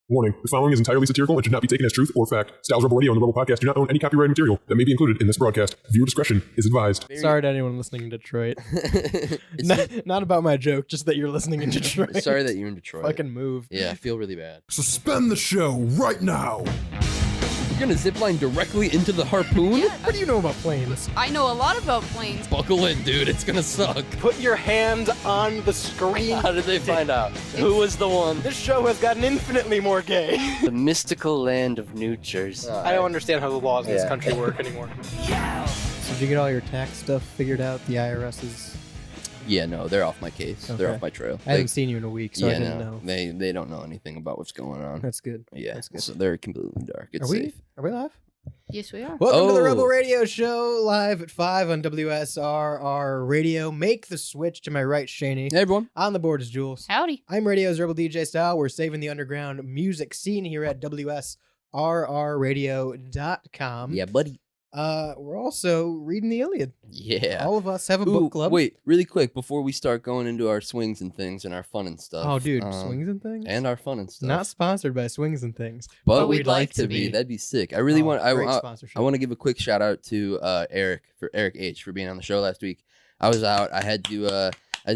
Warning, the following is entirely satirical and should not be taken as truth or fact. Styles Rebel Radio and the Rebel Podcast do not own any copyrighted material that may be included in this broadcast. Viewer discretion is advised. Sorry to anyone listening in Detroit. not about my joke, just that you're listening in Detroit. Sorry that you're in Detroit. Fucking move. Yeah, I feel really bad. Suspend the show right now. You're gonna zipline directly into the harpoon? Yeah. What do you know about planes? I know a lot about planes. Buckle in, dude. It's gonna suck. Put your hand on the screen. How did they find out? Who was the one? This show has gotten infinitely more gay. The mystical land of New Jersey. I don't understand how the laws in this country work anymore. So did you get all your tax stuff figured out? The IRS is... Yeah, no, they're off my case. Okay. They're off my trail. I haven't seen you in a week, so I didn't know. They don't know anything about what's going on. That's good. Yeah, That's good. so they're completely dark. It's Are we safe. live? Yes, we are. Welcome to the Oh. Rebel Radio Show, live at 5 on WSRR Radio. Make the switch to my right, Shaney. Hey, everyone. On the board is Jules. Howdy. I'm Radio's Rebel DJ style. We're saving the underground music scene here at WSRRradio.com. Yeah, buddy. We're also reading the Iliad. Yeah. All of us have a Ooh, book club. Wait, really quick, before we start going into our swings and things and our fun and stuff. Oh, dude, Swings and Things? And our fun and stuff. Not sponsored by Swings and Things. but we'd we'd like like to to be. be. That'd be sick. I really want. Great I sponsorship. want to give a quick shout out to Eric H for being on the show last week. I was out. I had to I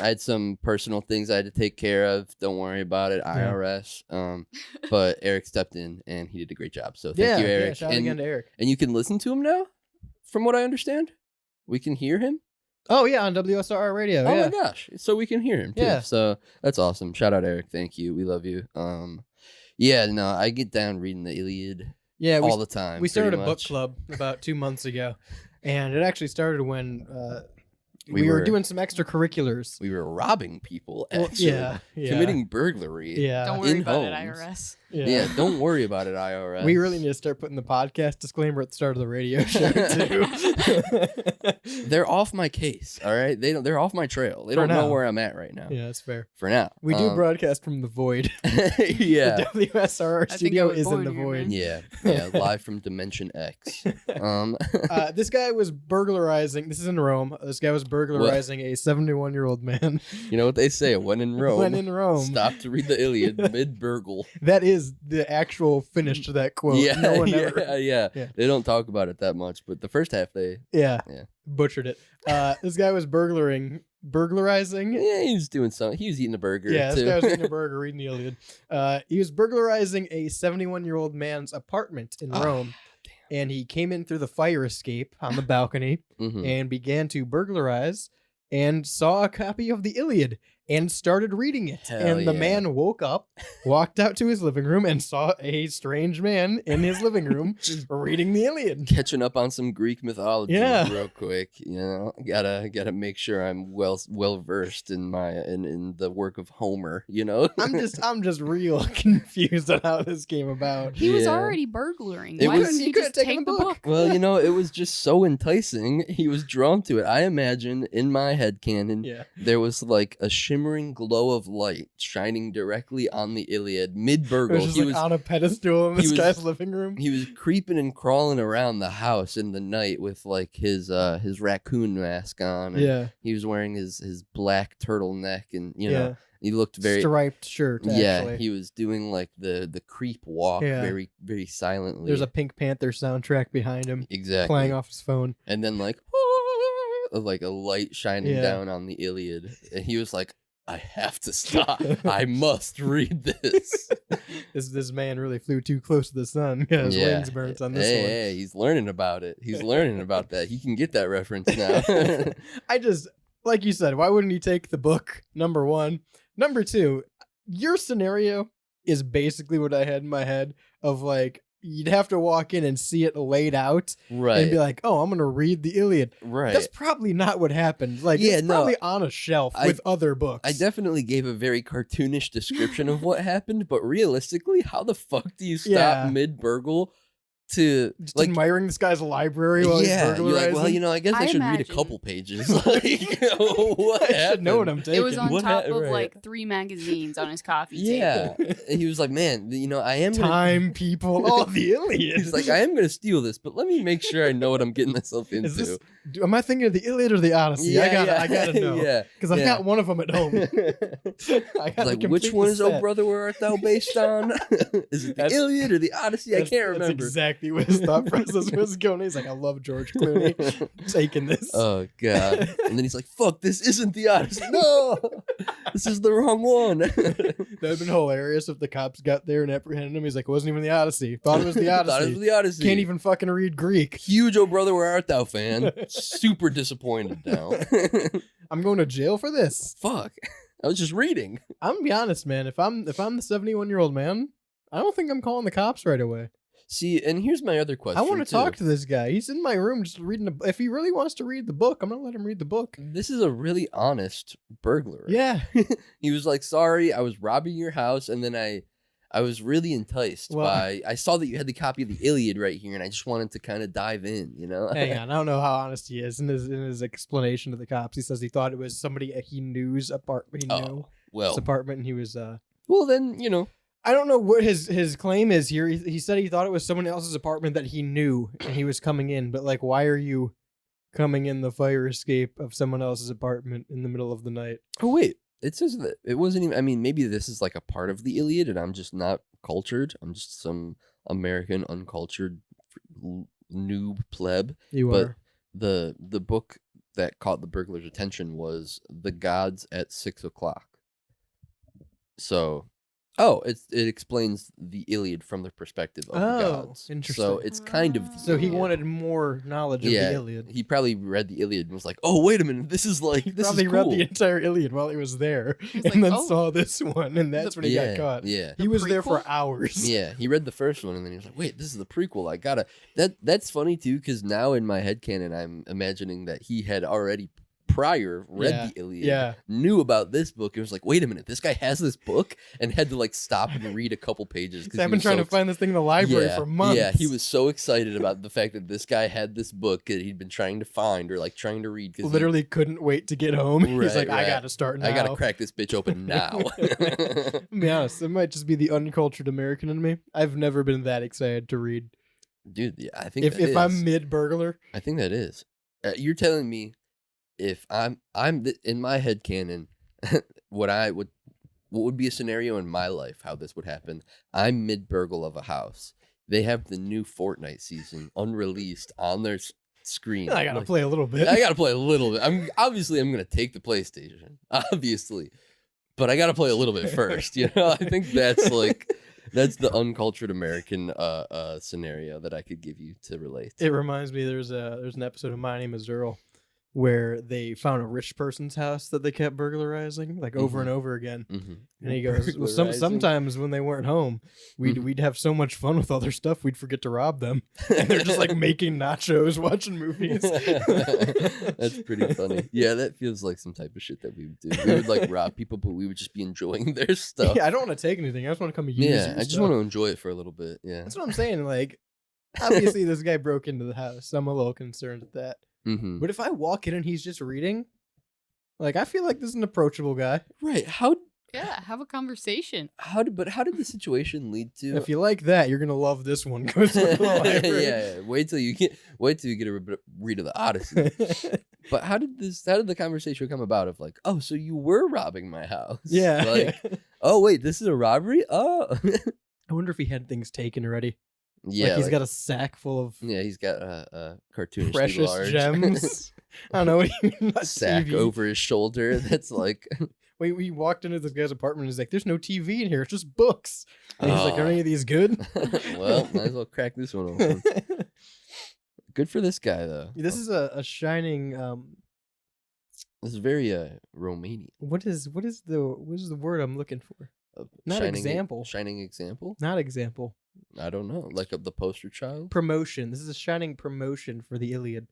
had some personal things I had to take care of. Don't worry about it, IRS. But Eric stepped in and he did a great job. So thank you, Eric. Yeah, shout out again to Eric. And you can listen to him now, from what I understand. We can hear him. Oh, yeah, on WSRR Radio. Oh yeah. my gosh! So we can hear him too. Yeah. So that's awesome. Shout out Eric. Thank you. We love you. Yeah. No, I get down reading the Iliad Yeah, all the time. we started a pretty book much. club about 2 months ago, and it actually started when We we were were- doing some extracurriculars. We were robbing people. Well, Actually. yeah, Committing burglary. Yeah, Don't worry in about it, homes. IRS. Yeah. Don't worry about it, IRS. We really need to start putting the podcast disclaimer at the start of the radio show too. They're off my case. All right. They're off my trail. They For don't know now. where I'm at right now. Yeah, that's fair. For now. We do broadcast from the void. Yeah. The WSRR I think I studio was is in born the here, void. man. Yeah. Live from Dimension X. This guy was burglarizing. This is in Rome. This guy was burglarizing a 71-year-old man. You know what they say? When in Rome. When in Rome. Stop to read the Iliad mid-burgle. That is the actual finish to that quote. Yeah, No one ever. yeah. Yeah. They don't talk about it that much, but the first half Yeah. Yeah. Butchered it. This guy was burglarizing. yeah, he was doing something. He was eating a burger Yeah, too. this guy was eating a burger, reading the Iliad. He was burglarizing a 71-year-old man's apartment in Rome. And he came in through the fire escape on the balcony Mhm. and began to burglarize and saw a copy of the Iliad and started reading it. Hell and the yeah. man woke up, walked out to his living room, and saw a strange man in his living room reading the Iliad. Catching up on some Greek mythology Yeah. real quick. You know, gotta make sure I'm well versed in in the work of Homer. You know, I'm just real confused on how this came about. He was Yeah. already burglaring. It Why was- didn't He he could've just taken take the the book. book? well, you know, it was just so enticing. He was drawn to it. I imagine in my head canon, Yeah. there was like a shimmering glow of light shining directly on the Iliad mid It was burgle. just like on a pedestal in he this was- guy's living room. He was creeping and crawling around the house in the night with like his raccoon mask on. And Yeah. he was wearing his black turtleneck, and you Yeah. know he looked very striped shirt. yeah. Actually. He was doing like the creep walk Yeah. very very silently. There's a Pink Panther soundtrack behind him exactly playing off his phone. and then like a light shining Yeah. down on the Iliad, and he was like, I have to stop. I must read this. This man really flew too close to the sun. Got his wings burnt on this one. Hey, he's learning about it. He's learning about that. He can get that reference now. I just, like you said, why wouldn't he take the book? Number one. Number two, your scenario is basically what I had in my head of like, you'd have to walk in and see it laid out Right. and be like, oh, I'm going to read the Iliad. Right. That's probably not what happened. Like, Yeah, it's no, probably on a shelf with other books. I definitely gave a very cartoonish description of what happened, but realistically, how the fuck do you stop Yeah. mid-burgle to Just like admiring this guy's library while he's yeah, you're like, well, burglarizing. I guess I I should read a imagine- couple pages. Like, what I should know what I'm happened? taking. It was on What top ha- of right. like 3 magazines on his coffee Yeah, table. and he was like, man, I am gonna. Time, people. Oh, the Iliad. He's like, I am gonna steal this, but let me make sure I know what I'm getting myself into. Is this? Am I thinking of the Iliad or the Odyssey? I gotta know. Yeah, Because I've yeah. got one of them at home. I gotta Like, complete which one the is "Oh set. Brother, Where Art Thou" based on? Is it the That's- Iliad or the Odyssey? I can't That's remember. exactly what his thought process was going. He's like, I love George Clooney taking this. Oh god! And then he's like, "Fuck, this isn't the Odyssey. No, this is the wrong one." That'd have been hilarious if the cops got there and apprehended him. He's like, it wasn't even the Odyssey. Thought it was the Odyssey. Thought it was the Odyssey. Can't even fucking read Greek. Huge "Oh Brother, Where Art Thou" fan. Super disappointed now. I'm going to jail for this. Fuck! I was just reading. I'm gonna be honest, man. If I'm the 71-year-old man, I don't think I'm calling the cops right away. See, and here's my other question. I want to too. talk to this guy. He's in my room just reading. If he really wants to read the book, I'm gonna let him read the book. This is a really honest burglar. Yeah. He was like, "Sorry, I was robbing your house, and then I was really enticed Well- by. I saw that you had the copy of the Iliad right here, and I just wanted to kind of dive in, you know." Hang on, I don't know how honest he is in his explanation to the cops. He says he thought it was somebody he knew's apartment. He knew Well, his apartment, and he was. well, then I don't know what his claim is here. He said he thought it was someone else's apartment that he knew, and he was coming in. But like, why are you coming in the fire escape of someone else's apartment in the middle of the night? Oh wait, it says that it wasn't even. I mean, maybe this is like a part of the Iliad, and I'm just not cultured. I'm just some American uncultured noob pleb. You But are. the book that caught the burglar's attention was "The Gods at 6 o'clock." So, it explains the Iliad from the perspective of the Oh, gods. interesting. So it's kind of the So he Iliad. wanted more knowledge of Yeah, the Iliad. he probably read the Iliad and was like, "Oh, wait a minute, this is like this Probably is cool." read the entire Iliad while he was there, He's and like, then "Oh." saw this one, and that's when he yeah, got caught. Yeah. He was there for prequel? hours. Yeah, he read the first one and then he was like, "Wait, this is the prequel. I gotta." That's funny too, because now in my headcanon, I'm imagining that he had already prior read Yeah, the Iliad, yeah. knew about this book. It was like, wait a minute, this guy has this book, and had to like stop and read a couple pages. I've been trying to find this thing in the library for months. Yeah, he was so excited about the fact that this guy had this book that he'd been trying to find or like trying to read. Cause literally couldn't wait to get home. He's Right, like, I right. gotta start now. I gotta crack this bitch open now. To be honest, it might just be the uncultured American in me. I've never been that excited to read. Dude, yeah, I think If I'm mid burglar, I think that is. You're telling me if in my head canon, what would be a scenario in my life how this would happen? I'm mid burgle of a house. They have the new Fortnite season unreleased on their screen. I gotta Like, play a little bit. I gotta play a little bit. I'm gonna take the PlayStation, obviously, but I gotta play a little bit first. You know, I think that's the uncultured American scenario that I could give you to relate. It reminds me there's an episode of My Name Is Earl where they found a rich person's house that they kept burglarizing like over and over again. Mm-hmm. And he goes, well, Burglarizing. sometimes when they weren't home, we'd have so much fun with all their stuff, we'd forget to rob them. And they're just like making nachos, watching movies. That's pretty funny. Yeah, that feels like some type of shit that we would do. We would like rob people, but we would just be enjoying their stuff. Yeah, I don't want to take anything. I just want to come use Yeah, your I just stuff. want to enjoy it for a little bit. Yeah. That's what I'm saying. Like, obviously, this guy broke into the house. I'm a little concerned at that. Mm-hmm. But if I walk in and he's just reading, like, I feel like this is an approachable guy. Right. How Yeah, have a conversation. did the situation lead to? If you like that, you're gonna love this one. Go to the library. yeah, wait till you get a read of the Odyssey. But how did the conversation come about of like, oh, so you were robbing my house? Yeah. Like, oh wait, this is a robbery? Oh. I wonder if he had things taken already. Yeah. Like he's got a sack full of yeah, he's got a cartoonishly precious large gems. I don't know what he mean. sack TV. over his shoulder that's like Wait, we walked into this guy's apartment and he's like, there's no TV in here, it's just books. And he's like, are Oh. any of these good? well, might as well crack this one open. Good for this guy though. This is a shining This is very Romanian. what is the word I'm looking for? Not Shining example. Shining example? Not example. I don't know. Like the poster child? Promotion. This is a shining promotion for the Iliad.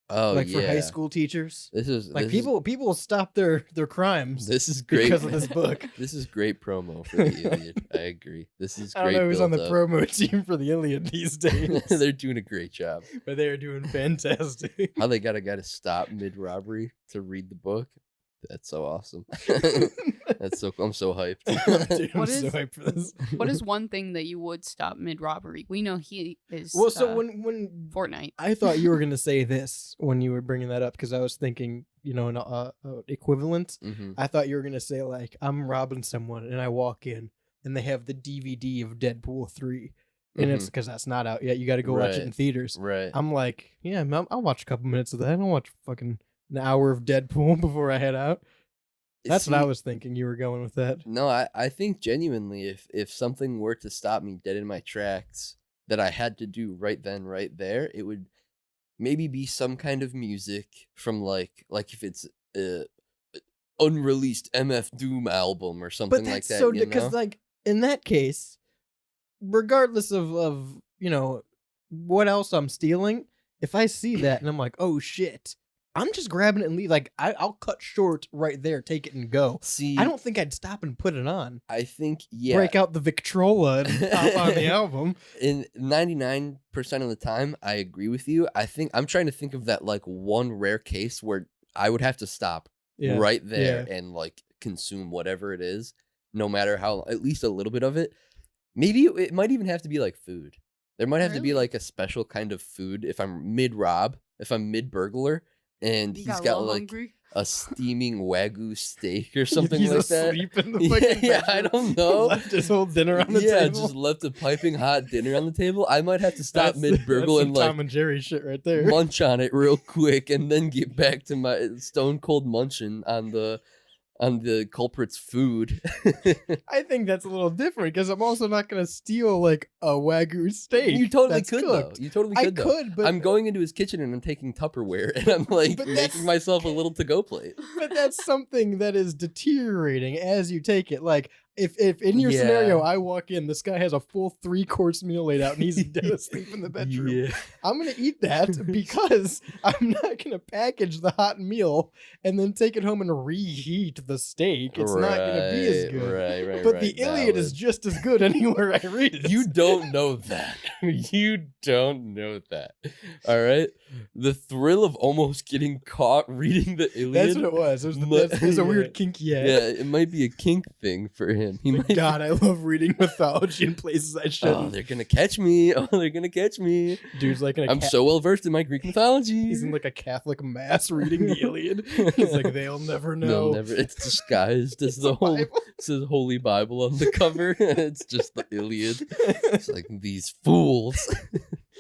Oh like yeah. for high school teachers. This is Like this people will stop their crimes Is, this is great because of this book. This is great promo for the Iliad. I agree. This is I don't great. know who's on the build-up. promo team for the Iliad these days, They're doing a great job. but they are doing fantastic. How they got a guy to stop mid robbery to read the book. That's so awesome. That's so I'm so hyped. Dude, I'm What so is- hyped for this. What is one thing that you would stop mid robbery? We know he is. Well, so when Fortnite. I thought you were gonna say this when you were bringing that up, because I was thinking, an equivalent. Mhm. I thought you were gonna say like I'm robbing someone and I walk in and they have the DVD of Deadpool 3, and it's because that's not out yet. You got to go watch it Right. in theaters. Right. I'm like, yeah, I'll watch a couple minutes of that. I don't watch fucking an hour of Deadpool before I head out. That's what I See, was thinking. You were going with that. No, I think genuinely if something were to stop me dead in my tracks that I had to do right then, right there, it would maybe be some kind of music from like if it's unreleased MF Doom album or something But like that's that. so you because know? like in that case, regardless of what else I'm stealing, if I see that and I'm like, oh shit, I'm just grabbing it and leave. Like I'll cut short right there, take it and go. See, I don't think I'd stop and put it on. I think yeah. Break out the Victrola and pop on the album. In 99% of the time, I agree with you. I think I'm trying to think of that like one rare case where I would have to stop Yeah. right there Yeah. and like consume whatever it is, no matter how, at least a little bit of it. Maybe it might even have to be like food. There might have to be Really? like a special kind of food if I'm mid rob, if I'm mid burglar, and You he's a got little like hungry? a steaming Wagyu steak or something He's like that. asleep in the Yeah, fucking yeah, I bedroom. don't know. Left his whole dinner on the Yeah, table. just left a piping hot dinner on the table. I might have to stop That's- mid burgle that's and some like Tom and Jerry shit right there. munch on it real quick and then get back to my stone cold munching on the culprit's food. I think that's a little different because I'm also not gonna steal like a Wagyu steak. You totally that's could cooked. though. You totally I could though. could, but I'm going into his kitchen and I'm taking Tupperware and I'm like But that's- making myself a little to-go plate. but that's something that is deteriorating as you take it. Like if in your Yeah. scenario I walk in, this guy has a full 3-course meal laid out and he's dead asleep in the bedroom. Yeah. I'm gonna eat that because I'm not gonna package the hot meal and then take it home and reheat the steak. It's not gonna be as good. Right. But the Iliad is just as good anywhere I read it. You don't know that. You don't know that. All right. The thrill of almost getting caught reading the Iliad. That's what it was. It was, it was a weird kink Yeah, it might be a kink thing for him. He might. God, I love reading mythology in places I Oh, shouldn't. they're gonna catch me. Oh, they're gonna catch me. Dude's like in a I'm so well versed in my Greek mythology. he's in like a Catholic mass reading the Iliad. He's like, they'll never know. They'll never. It's disguised as the whole. It says Holy Bible on the cover. It's just the Iliad. It's like these fools.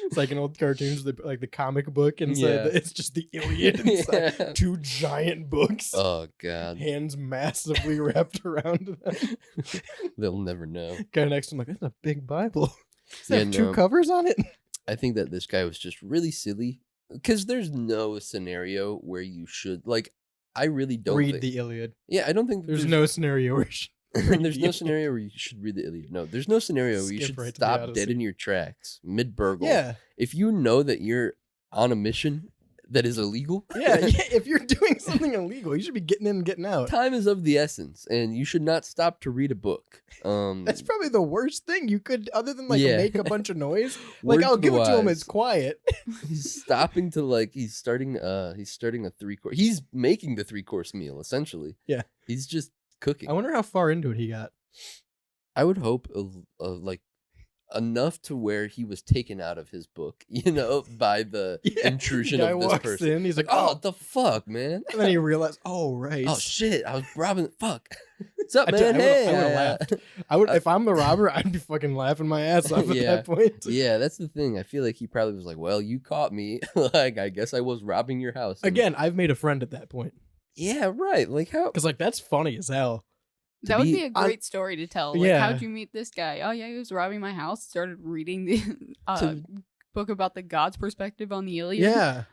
It's like in old cartoons, like the comic book inside. Yeah. It's just the Iliad inside. Yeah. 2 giant books. Oh God, Hands massively wrapped around them. they'll never know. Guy next to him like, that's a big Bible. Does Yeah, that have 2 no. covers on it? I think that this guy was just really silly because there's no scenario where you should like. I really don't Read think, the Iliad. Yeah, I don't think There's no scenario where you should read there's the no Iliad. scenario where you should read the Iliad. No, there's no scenario where you Skip should right to the stop Odyssey. dead in your tracks mid burgle. Yeah. If you know that you're on a mission that is illegal, Yeah, if you're doing something illegal, you should be getting in and getting out. time is of the essence, and you should not stop to read a book. That's probably the worst thing you could, other than like Yeah. make a bunch of noise. Like Word I'll to give the it to him. wise. It's quiet. He's stopping to like he's starting a 3-course. He's making the 3-course meal essentially. Yeah. He's just cooking. I wonder how far into it he got. I would hope like enough to where he was taken out of his book, by the Yeah, intrusion guy of this walks person. in, he's like, oh, "Oh." what the fuck, man? And then he realized, oh right. Oh shit, I was robbing. Fuck. What's up, I man? would've Hey. laughed. I would if I'm the robber, I'd be fucking laughing my ass off at Yeah. that point. Yeah, that's the thing. I feel like he probably was like, "Well, you caught me. Like, I guess I was robbing your house." And- Again, I've made a friend at that point Yeah, right. Like how? because like that's funny as hell. That would be- be a great story to tell. Like, Yeah. how'd you meet this guy? Oh, yeah, he was robbing my house. Started reading the To- book about the God's perspective on the Iliad. Yeah,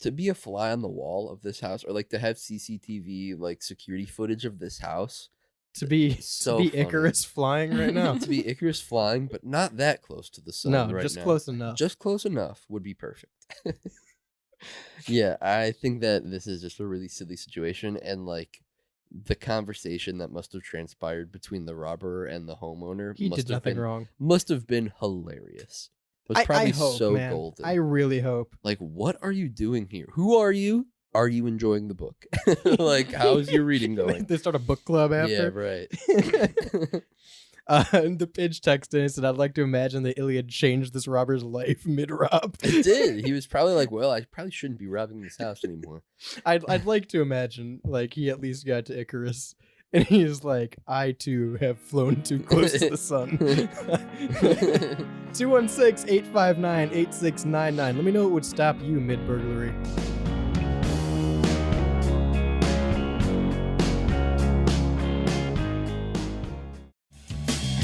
To be a fly on the wall of this house, or like to have CCTV like security footage of this house. to be So to be funny. Icarus flying right now. To be Icarus flying, but not that close to the sun. No, right just now. close enough. Just close enough would be perfect. Yeah, I think that this is just a really silly situation, and like the conversation that must have transpired between the robber and the homeowner He did nothing wrong. must have been hilarious. It was I probably hope, so man. golden. I really hope. Like, what are you doing here? Who are you? Are you enjoying the book? Like, how's your reading going? They start a book club after. Yeah, right. And the page texted and said, "I'd like to imagine that Iliad changed this robber's life mid-rob." It did. He was probably like, well, I probably shouldn't be robbing this house anymore. I'd like to imagine like he at least got to Icarus, and he's like, "I too have flown too close to the sun." 216-859-8699. Let me know what would stop you mid-burglary.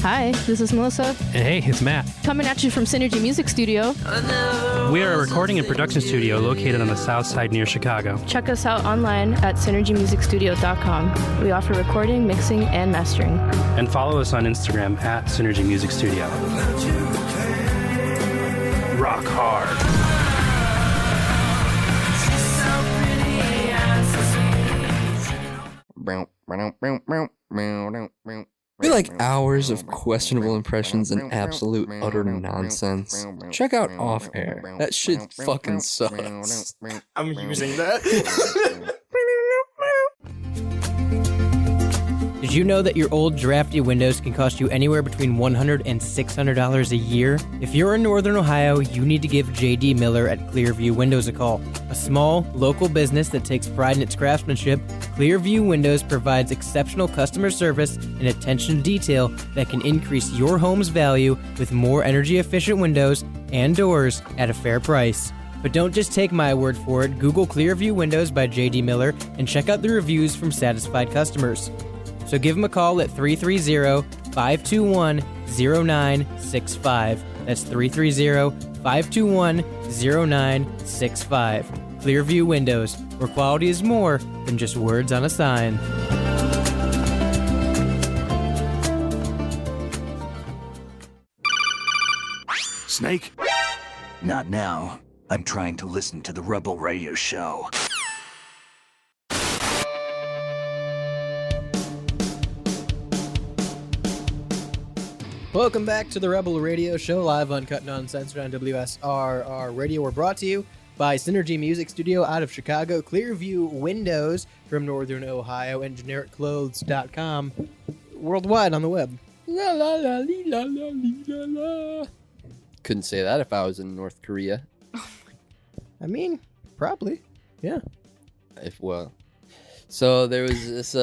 Hi, this is Melissa, And hey, it's Matt. coming at you from Synergy Music Studio. We are a recording and production studio located on the south side near Chicago. Check us out online at synergymusicstudio.com. We offer recording, mixing, and mastering. And follow us on Instagram at Synergy Music Studio. Rock hard. We like hours of questionable impressions and absolute utter nonsense. Check out Off Air. That shit fucking sucks. I'm using that. Did you know that your old drafty windows can cost you anywhere between $100 and $600 a year? If you're in Northern Ohio, you need to give JD Miller at Clearview Windows a call. A small, local business that takes pride in its craftsmanship, Clearview Windows provides exceptional customer service and attention to detail that can increase your home's value with more energy-efficient windows and doors at a fair price. But don't just take my word for it. Google Clearview Windows by JD Miller and check out the reviews from satisfied customers. So give them a call at 330-521-0965. That's 330-521-0965. Clearview Windows, where quality is more than just words on a sign. Snake? Not now. I'm trying to listen to the Rebel Radio Show. Welcome back to the Rebel Radio Show, live uncut and uncensored on WSRR Radio. We're brought to you by Synergy Music Studio out of Chicago, Clearview Windows from Northern Ohio, and GenericClothes.com worldwide on the web. La la la lee, la la lee, la la. Couldn't say that if I was in North Korea. I mean, probably. Yeah. So there was this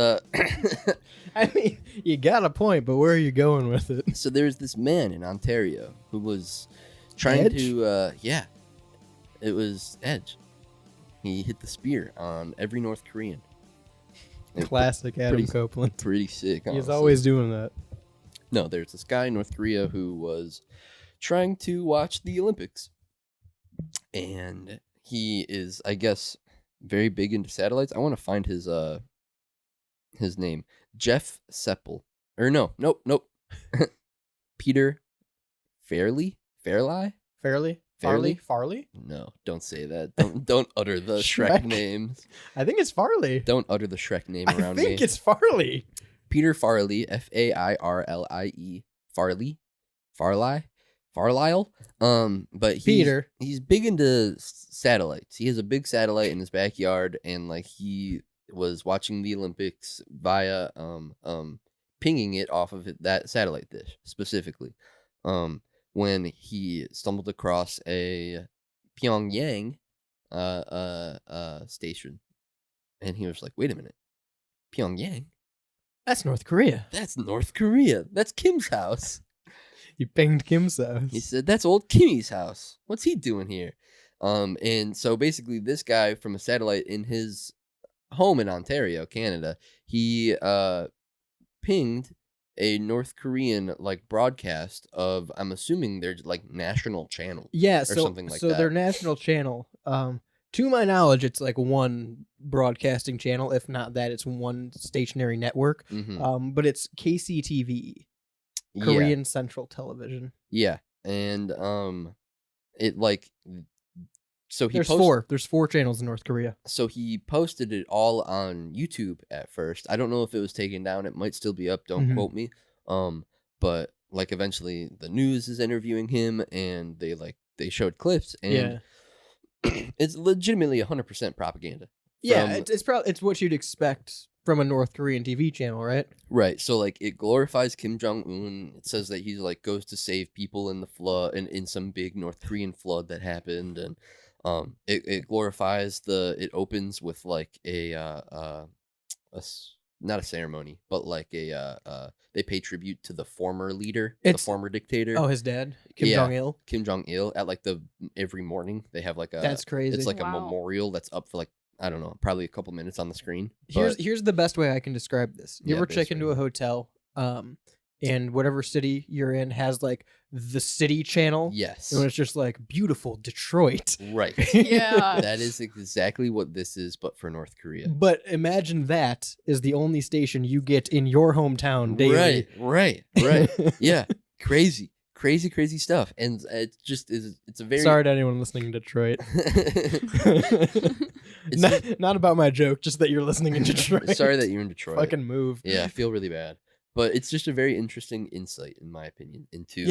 I mean, you got a point, but where are you going with it? so there was this man in Ontario who was trying Edge? to it was Edge. He hit the spear on every North Korean. It was Classic Adam pretty- Copeland. pretty sick. He's honestly. always doing that. No, there's this guy in North Korea who was trying to watch the Olympics. And he is, I guess, very big into satellites. I want to find his name. Jeff Seppel. Or nope. Peter Fairley? Farley? Farley? No, don't say that. Don't utter the Shrek Shrek? names. I think it's Farley. Don't utter the Shrek name I around me. think it's Farley. Peter Farley, Fairlie, Farlyle. But he's big into satellites. He has a big satellite in his backyard, and like he was watching the Olympics via pinging it off of that satellite dish specifically. When he stumbled across a Pyongyang station, and he was like, "Wait a minute, Pyongyang? That's North Korea. That's North Korea. That's Kim's house." He pinged Kim's house. He said, "That's old Kimmy's house. What's he doing here?" And so basically, this guy from a satellite in his home in Ontario, Canada, he pinged a North Korean like broadcast of, I'm assuming they're like national channel. Yeah, or so something like so that. their national channel. To my knowledge, it's like one broadcasting channel. If not that, it's one stationary network. Mhm. But it's KCTV, Yeah. Korean Central Television. Yeah, and it like So he There's 4 channels in North Korea. So he posted it all on YouTube at first. I don't know if it was taken down. It might still be up. Don't quote me. But like eventually the news is interviewing him, and they showed clips, and it's legitimately 100% propaganda. It's what you'd expect from a North Korean TV channel, right? Right. So like it glorifies Kim Jong-un. It says that he's like goes to save people in the flood and in some big North Korean flood that happened, and it glorifies it opens with like not a ceremony, but like they pay tribute to the former leader, the former dictator. Oh, his dad, Kim Jong-il. Kim Jong-il at like every morning they have like That's crazy. It's like a memorial that's up for like, I don't know, probably a couple minutes on the screen. Here's the best way I can describe this. You ever check into a hotel, and whatever city you're in has like the city channel? Yes. And it's just like beautiful Detroit. Right. Yeah. That is exactly what this is, but for North Korea. But imagine that is the only station you get in your hometown daily. Right. Yeah. Crazy stuff. And it just is, it's a very... Sorry to anyone listening in Detroit. Not about my joke, just that you're listening in Detroit. Sorry that you're in Detroit. Fucking move. Yeah, I feel really bad. But it's just a very interesting insight, in my opinion, into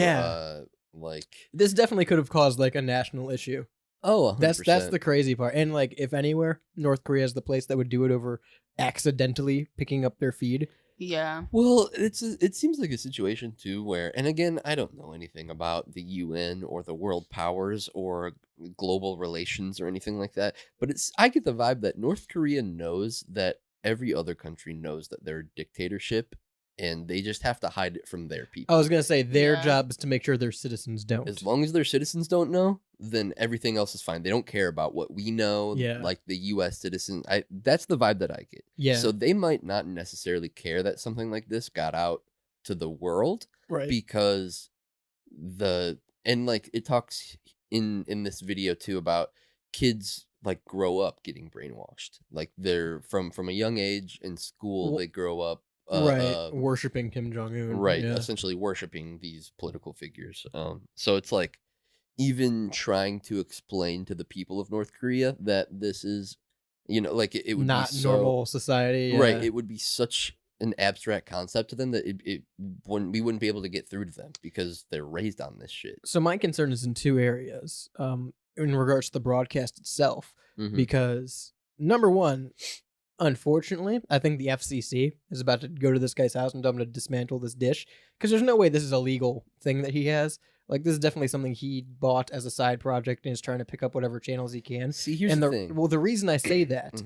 like... This definitely could have caused like a national issue. Oh, 100%. That's the crazy part. And like, if anywhere, North Korea is the place that would do it over accidentally picking up their feed. Yeah. Well, it seems like a situation too where, and again, I don't know anything about the UN or the world powers or global relations or anything like that, but I get the vibe that North Korea knows that every other country knows that they're a dictatorship, and they just have to hide it from their people. I was going to say their job is to make sure their citizens don't. As long as their citizens don't know, then everything else is fine. They don't care about what we know, like the U.S. citizen. That's the vibe that I get. Yeah. So they might not necessarily care that something like this got out to the world, right? Because it talks in this video too about kids like grow up getting brainwashed. Like they're from a young age in school, they grow up. Worshipping Kim Jong-un. Right, essentially worshipping these political figures. So it's like even trying to explain to the people of North Korea that this is, like it would not be normal society. Right, it would be such an abstract concept to them that we wouldn't be able to get through to them because they're raised on this shit. So my concern is in 2 areas. In regards to the broadcast itself, because number one, unfortunately, I think the FCC is about to go to this guy's house and tell him to dismantle this dish, because there's no way this is a legal thing that he has. Like, this is definitely something he bought as a side project and is trying to pick up whatever channels he can. See, here's the thing. Well, the reason I say that,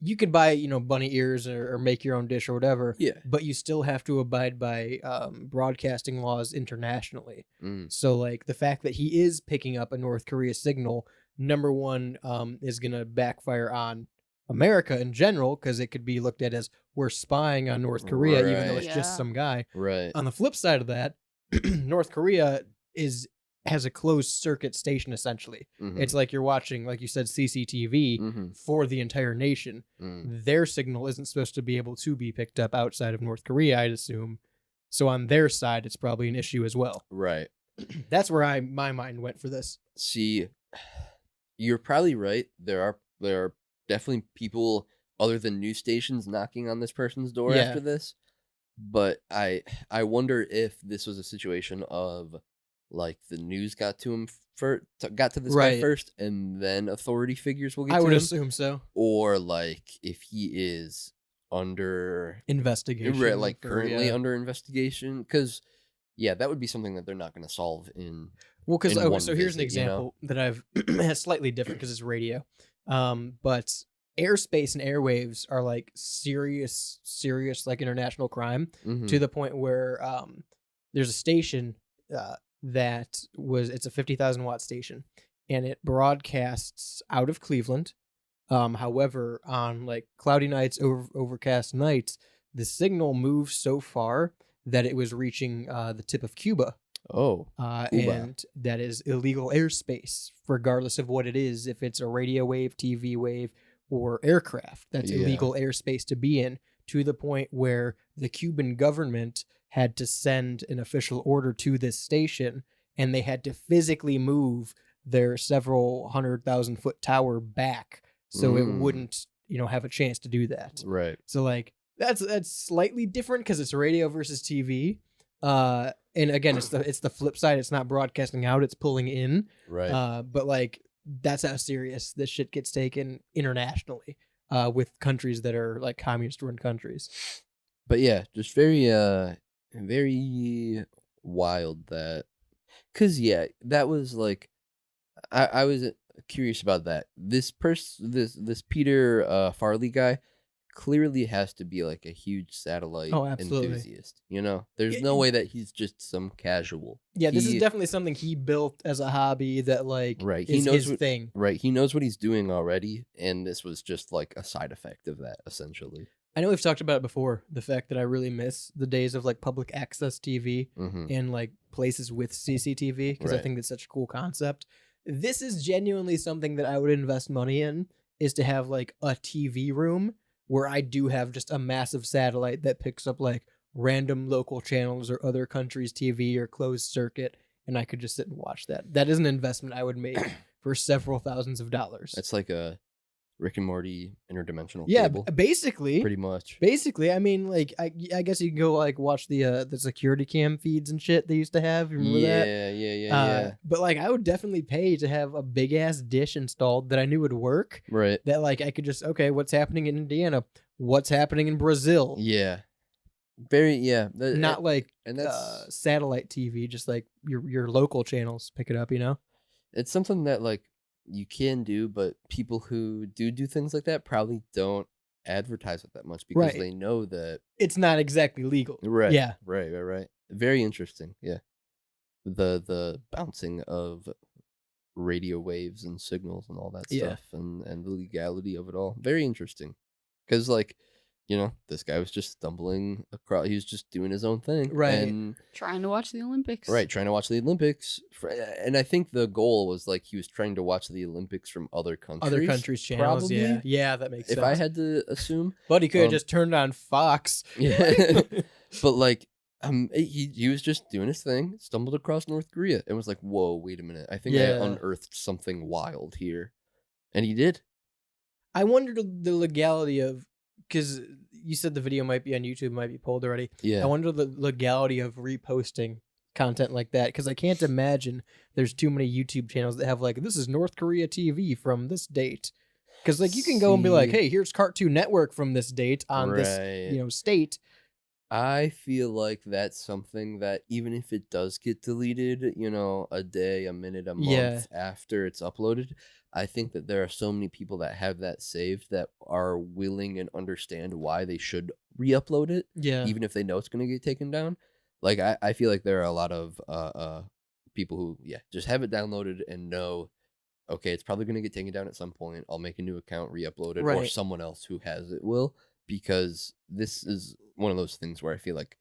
you could buy, bunny ears or make your own dish or whatever, but you still have to abide by broadcasting laws internationally. So, like, the fact that he is picking up a North Korea signal, number one, is going to backfire on America in general, because it could be looked at as we're spying on North Korea, even though it's just some guy. Right. On the flip side of that, North Korea has a closed circuit station, essentially. It's like you're watching, like you said, CCTV for the entire nation. Their signal isn't supposed to be able to be picked up outside of North Korea, I'd assume. So on their side, it's probably an issue as well. Right. That's where my mind went for this. See, you're probably right. There are definitely people other than news stations knocking on this person's door after this. But I wonder if this was a situation of like the news got to him got to this guy first, and then authority figures will get to him. I would assume so. Or like if he is under investigation, like currently under investigation, because that would be something that they're not going to solve in. Well, because so here's an example that I've has slightly different because it's radio. But airspace and airwaves are like serious like international crime, to the point where there's a station it's a 50,000 watt station, and it broadcasts out of Cleveland. However, on like cloudy nights, overcast nights, the signal moves so far that it was reaching the tip of Cuba. Cuba. And that is illegal airspace, regardless of what it is. If it's a radio wave, TV wave, or aircraft, that's illegal airspace to be in, to the point where the Cuban government had to send an official order to this station, and they had to physically move their several 100,000-foot tower back so it wouldn't, have a chance to do that. Right. So like that's slightly different because it's radio versus TV. And again, it's the flip side. It's not broadcasting out; it's pulling in. Right. But like that's how serious this shit gets taken internationally, with countries that are like communist-run countries. But yeah, just very very wild that, cause yeah, that was like, I was curious about that. This Peter Farley guy clearly has to be like a huge satellite enthusiast. There's no way that he's just some casual. Yeah, this is definitely something he built as a hobby that like is his thing. Right, he knows what he's doing already, and this was just like a side effect of that, essentially. I know we've talked about it before, the fact that I really miss the days of like public access TV and like places with CCTV, because I think that's such a cool concept. This is genuinely something that I would invest money in, is to have like a TV room where I do have just a massive satellite that picks up like random local channels or other countries' TV or closed circuit, and I could just sit and watch that. That is an investment I would make for several thousands of dollars. That's like a Rick and Morty interdimensional cable. cable. Basically. Pretty much. Basically, I mean, like, I guess you can go like watch the security cam feeds and shit they used to have. You remember that? Yeah. But like, I would definitely pay to have a big ass dish installed that I knew would work. Right. That like I could just, okay, what's happening in Indiana? What's happening in Brazil? Yeah. Very Not like and that's satellite TV, just like your local channels pick it up. It's something that like you can do, but people who do things like that probably don't advertise it that much because they know that it's not exactly legal. Right. Yeah. Right. Very interesting. Yeah. The bouncing of radio waves and signals and all that stuff and the legality of it all. Very interesting. Because like, this guy was just stumbling across. He was just doing his own thing. Right. And trying to watch the Olympics. Right. Trying to watch the Olympics. And I think the goal was like he was trying to watch the Olympics from other countries. Other countries' channels. Probably. Yeah, that makes sense. If I had to assume. But he could have just turned on Fox. Yeah. But like, he was just doing his thing, stumbled across North Korea and was like, whoa, wait a minute. I think I unearthed something wild here. And he did. I wonder the legality of, because you said the video might be on YouTube, might be pulled already. Yeah. I wonder the legality of reposting content like that, because I can't imagine there's too many YouTube channels that have like, this is North Korea TV from this date. Because like you can go and be like, hey, here's Cartoon Network from this date on this state. I feel like that's something that even if it does get deleted, a day, a minute, a month after it's uploaded, I think that there are so many people that have that saved that are willing and understand why they should re-upload it. Yeah. Even if they know it's going to get taken down. Like, I feel like there are a lot of people who, just have it downloaded and know, okay, it's probably going to get taken down at some point. I'll make a new account, re-upload it, or someone else who has it will, because this is one of those things where I feel like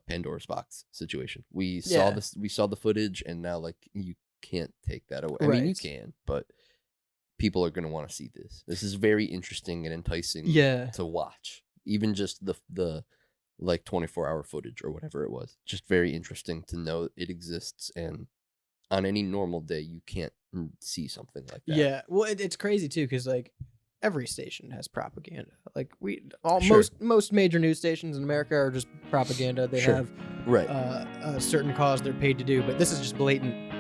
Pandora's box situation. We saw the footage, and now like you can't take that away. I mean, you can, but people are going to want to see this. This is very interesting and enticing to watch. Even just the like 24-hour footage or whatever it was. Just very interesting to know it exists, and on any normal day you can't see something like that. Yeah, well, it's crazy too, because like every station has propaganda. Like most major news stations in America are just propaganda. They have a certain cause they're paid to do, but this is just blatant.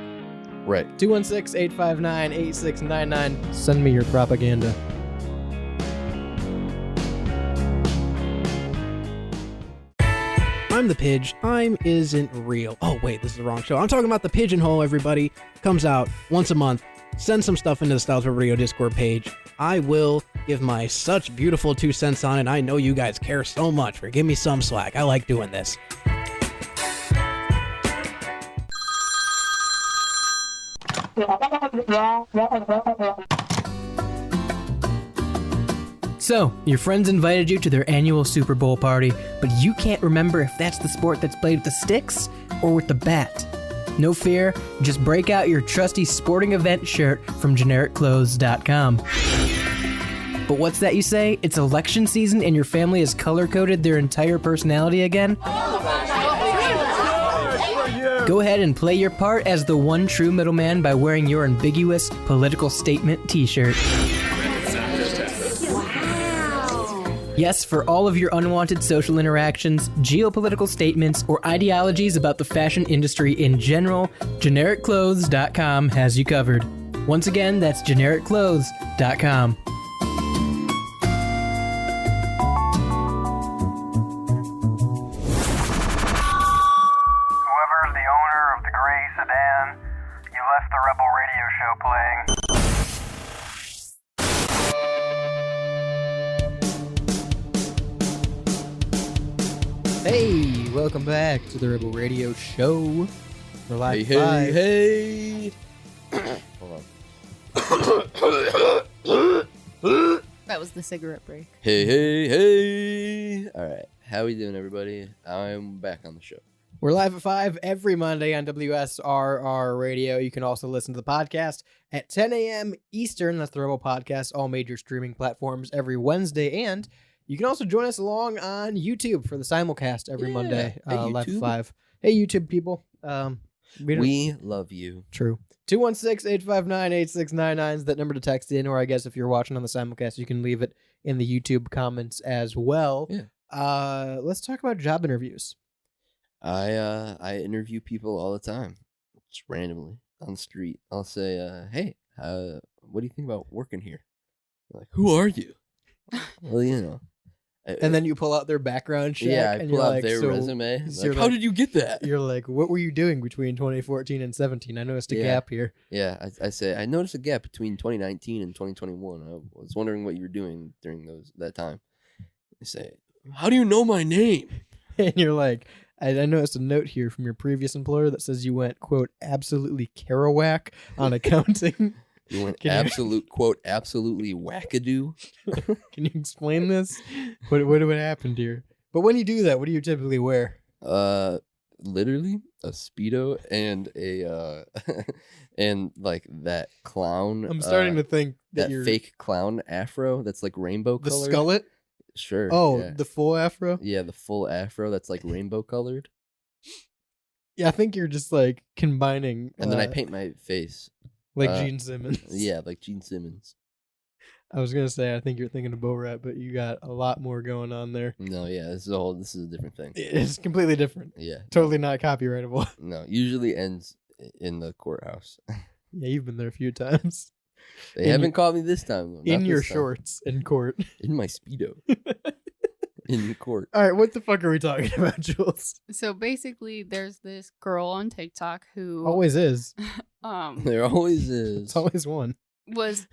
Right. 216-859-8699. Send me your propaganda. I'm the Pidge. I'm isn't real. Oh, wait, this is the wrong show. I'm talking about the Pigeonhole, everybody. Comes out once a month. Send some stuff into the Styles Rebel Radio Discord page. I will give my such beautiful 2 cents on it. I know you guys care so much for give me some slack. I like doing this. So, your friends invited you to their annual Super Bowl party, but you can't remember if that's the sport that's played with the sticks or with the bat. No fear, just break out your trusty sporting event shirt from genericclothes.com. But what's that you say? It's election season and your family has color-coded their entire personality again? Go ahead and play your part as the one true middleman by wearing your ambiguous political statement t-shirt. Yes, for all of your unwanted social interactions, geopolitical statements, or ideologies about the fashion industry in general, GenericClothes.com has you covered. Once again, that's GenericClothes.com. Whoever's the owner of the gray sedan, you left the Rebel Radio Show playing. Hey, welcome back to the Rebel Radio Show. We're live Hey, live. hey. Hold on. That was the cigarette break. Hey, hey, hey. All right. How we doing, everybody? I'm back on the show. We're live at 5 every Monday on WSRR Radio. You can also listen to the podcast at 10 a.m. Eastern. That's the Rebel Podcast, all major streaming platforms every Wednesday. And you can also join us along on YouTube for the simulcast every Monday, Hey, live at YouTube. 5. Hey, YouTube people. We love you. True. 216-859-8699 is that number to text in, or I guess if you're watching on the simulcast, you can leave it in the YouTube comments as well. Yeah. Let's talk about job interviews. I interview people all the time, just randomly on the street. I'll say, "Hey, what do you think about working here?" They're like, "Who are you?" Well, you know. And then you pull out their background check. Yeah, I and pull you're out like, their so, resume. so Like, you're how like- did you get that? You're like, what were you doing between 2014 and 17? I noticed a Yeah. gap here. Yeah, I say I noticed a gap between 2019 and 2021. I was wondering what you were doing during that time. They say, "How do you know my name?" And you're like, I noticed a note here from your previous employer that says you went, quote, absolutely Kerouac on accounting. You went Can you- absolutely wackadoo. Can you explain this? What happened here? But when you do that, what do you typically wear? Literally a Speedo and a and like that clown. I'm starting to think that that you're fake clown afro that's like rainbow the colored. skullet. Sure. Oh, yeah. the full afro. Yeah, the full afro that's like rainbow colored. Yeah, I think you're just like combining. And then I paint my face. like Gene Simmons. Yeah, like Gene Simmons. I was gonna say I think you're thinking of Bo Rat, but you got a lot more going on there. No, yeah, this is a different thing. It's completely different. Yeah. Totally not copyrightable. No, usually ends in the courthouse. Yeah, you've been there a few times. They In haven't your- caught me this time though. In Not your this time. shorts in court. In my Speedo. In court. All right, what the fuck are we talking about, Jules? So basically, there's this girl on TikTok who Always is. There always is. It's always one. was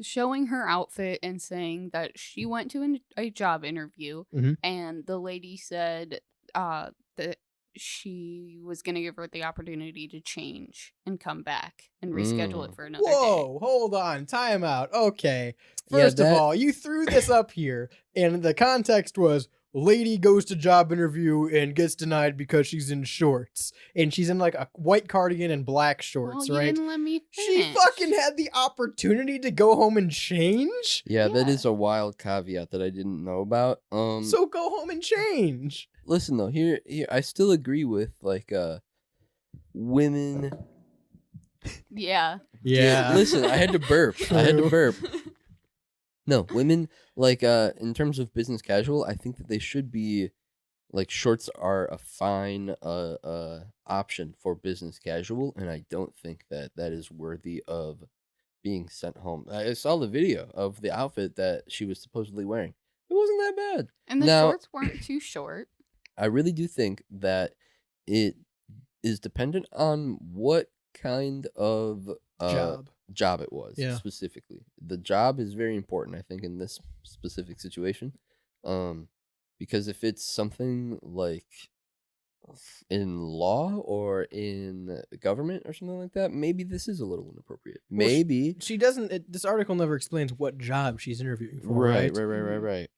showing her outfit and saying that she went to a job interview, Mhm. and the lady said that she was going to give her the opportunity to change and come back and reschedule it for another Whoa, hold on. Time out. Okay. Yeah, First of that- all, you threw this up here, and the context was lady goes to job interview and gets denied because she's in shorts. And she's in like a white cardigan and black day. shorts, Well, you right? didn't let me She finish. fucking had the opportunity to go home and change. Yeah, that Yeah. is a wild caveat that I didn't know about. So go home and change. Listen though, here I still agree with like women. Yeah. Yeah. Listen, I had to burp. I had to True. burp. No, women like in terms of business casual, I think that they should be like shorts are a fine option for business casual, and I don't think that is worthy of being sent home. I saw the video of the outfit that she was supposedly wearing. It wasn't that bad. And the Now- shorts weren't too short. I really do think that it is dependent on what kind of job it was Yeah. specifically. The job is very important, I think, in this specific situation. Because if it's something like in law or in government or something like that, maybe this is a little inappropriate. Well, Maybe. She doesn't. This article never explains what job she's interviewing for. Right. Right.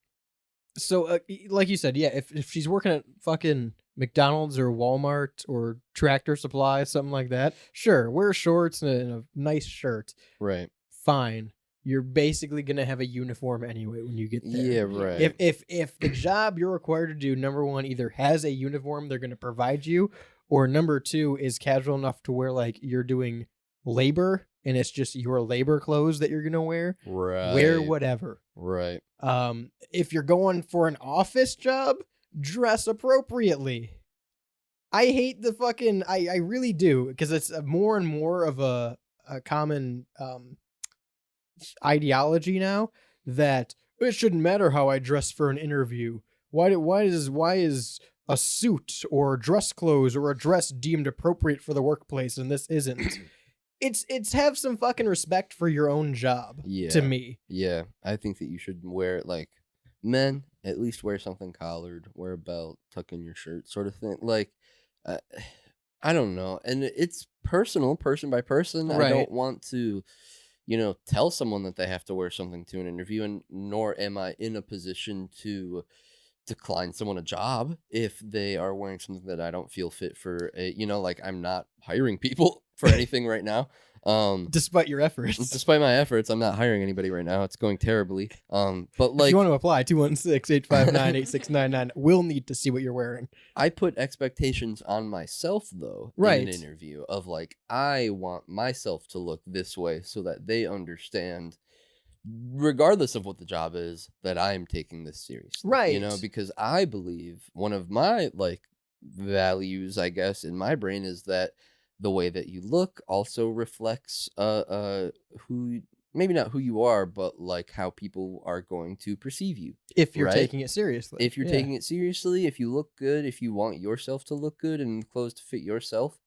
So, like you said, yeah, if she's working at fucking McDonald's or Walmart or Tractor Supply, something like that, sure, wear shorts and a nice shirt. Right. Fine. You're basically gonna have a uniform anyway when you get there. Yeah, right. If the job you're required to do, number one, either has a uniform they're gonna provide you, or number 2 is casual enough to where like you're doing labor and it's just your labor clothes that you're gonna wear. Right. Wear whatever. Right. If you're going for an office job, dress appropriately. I hate the fucking I really do, because it's more and more of a common ideology now that it shouldn't matter how I dress for an interview. Why is a suit or dress clothes or a dress deemed appropriate for the workplace and this isn't? It's have some fucking respect for your own job. Yeah. To me. Yeah, I think that you should wear, like, men, at least wear something collared, wear a belt, tuck in your shirt, sort of thing. Like, I don't know. And it's personal, person by person. Right. I don't want to, tell someone that they have to wear something to an interview, and nor am I in a position to decline someone a job if they are wearing something that I don't feel fit for. Like, I'm not hiring people for anything right now. Despite your efforts. Despite my efforts, I'm not hiring anybody right now. It's going terribly. But like, if you want to apply, 216-859-8699. We'll need to see what you're wearing. I put expectations on myself, though, right. in an interview of like, I want myself to look this way so that they understand, regardless of what the job is, that I'm taking this seriously. Right. Because I believe one of my like values, I guess, in my brain is that the way that you look also reflects who, maybe not who you are, but like how people are going to perceive you. If you're right? taking it seriously. If you're taking it seriously, if you look good, if you want yourself to look good and clothes to fit yourself,